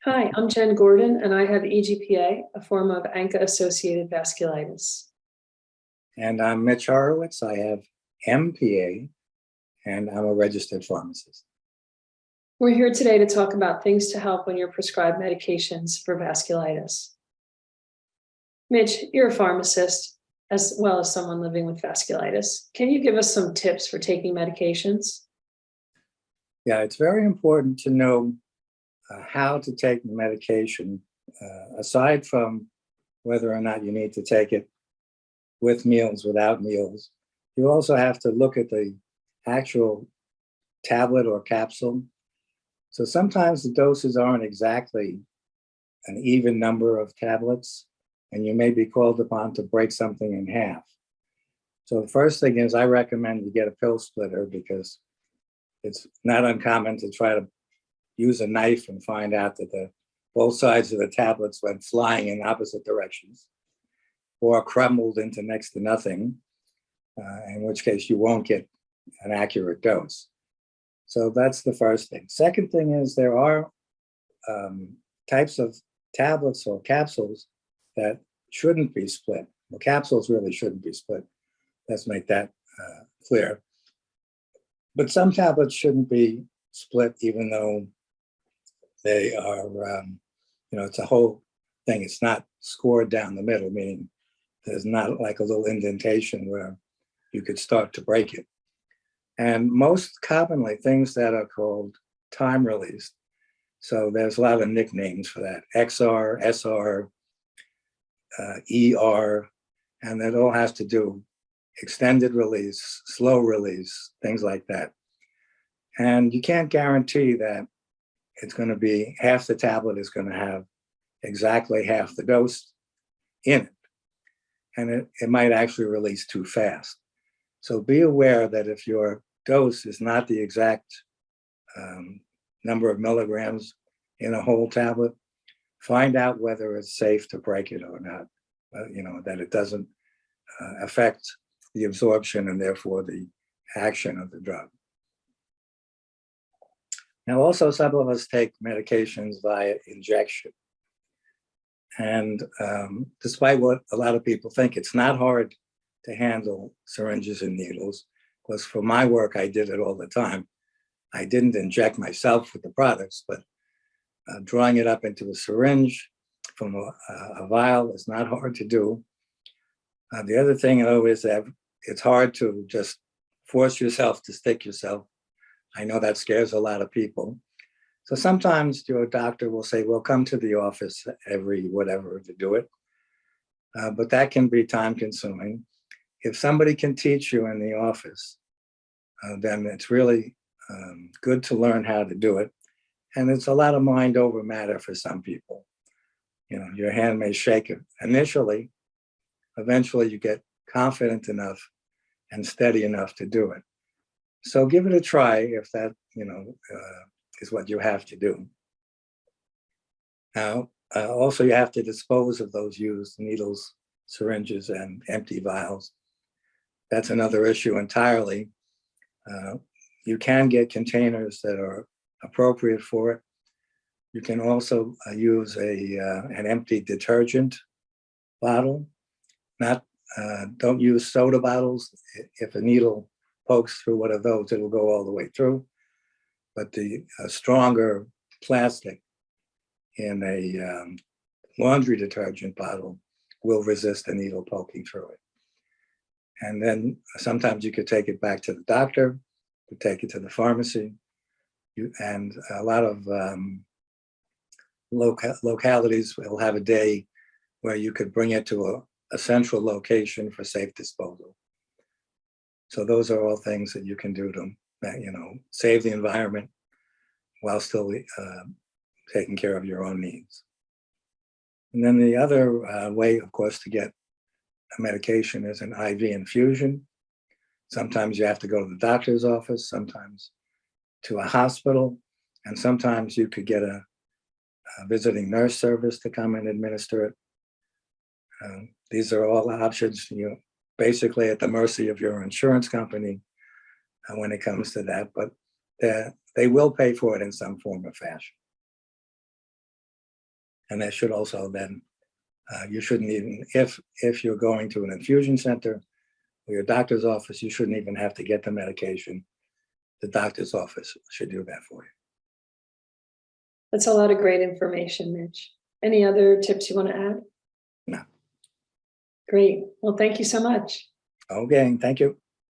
Hi, I'm Jen Gordon, and I have EGPA, a form of ANCA-associated vasculitis. And I'm Mitch Horowitz. I have MPA, and I'm a registered pharmacist. We're here today to talk about things to help when you're prescribed medications for vasculitis. Mitch, you're a pharmacist, as well as someone living with vasculitis. Can you give us some tips for taking medications? Yeah, it's very important to know how to take the medication, aside from whether or not you need to take it with meals, without meals. You also have to look at the actual tablet or capsule. So sometimes the doses aren't exactly an even number of tablets, and you may be called upon to break something in half. So the first thing is I recommend you get a pill splitter, because it's not uncommon to try to use a knife and find out that both sides of the tablets went flying in opposite directions or crumbled into next to nothing, in which case you won't get an accurate dose. So that's the first thing. Second thing is there are types of tablets or capsules that shouldn't be split. Well, capsules really shouldn't be split. Let's make that clear. But some tablets shouldn't be split, even though they are, it's a whole thing. It's not scored down the middle, meaning there's not like a little indentation where you could start to break it. And most commonly, things that are called time released. So there's a lot of nicknames for that: XR, SR, ER, and that all has to do extended release, slow release, things like that. And you can't guarantee that it's going to be half the tablet is going to have exactly half the dose in it. And it might actually release too fast. So be aware that if your dose is not the exact number of milligrams in a whole tablet, find out whether it's safe to break it or not, that it doesn't affect the absorption and therefore the action of the drug. Now, also, some of us take medications via injection. And despite what a lot of people think, it's not hard to handle syringes and needles, because for my work, I did it all the time. I didn't inject myself with the products, but drawing it up into a syringe from a vial is not hard to do. The other thing, though, is that it's hard to just force yourself to stick yourself. I know that scares a lot of people. So sometimes your doctor will say, well, come to the office every whatever to do it. But that can be time consuming. If somebody can teach you in the office, then it's really good to learn how to do it. And it's a lot of mind over matter for some people. Your hand may shake initially. Eventually you get confident enough and steady enough to do it. So give it a try if that, is what you have to do. Now, also you have to dispose of those used needles, syringes, and empty vials. That's another issue entirely. You can get containers that are appropriate for it. You can also use an empty detergent bottle. Don't use soda bottles. If a needle pokes through one of those, it'll go all the way through. But the stronger plastic in a laundry detergent bottle will resist the needle poking through it. And then sometimes you could take it back to the doctor, you take it to the pharmacy, and a lot of localities will have a day where you could bring it to a central location for safe disposal. So those are all things that you can do to, save the environment while still taking care of your own needs. And then the other way, of course, to get a medication is an IV infusion. Sometimes you have to go to the doctor's office, sometimes to a hospital, and sometimes you could get a visiting nurse service to come and administer it. These are all options. You're basically at the mercy of your insurance company when it comes to that, but they will pay for it in some form or fashion. And that should also then, you shouldn't even, if you're going to an infusion center or your doctor's office, you shouldn't even have to get the medication. The doctor's office should do that for you. That's a lot of great information, Mitch. Any other tips you want to add? No. Great. Well, thank you so much. Okay, thank you.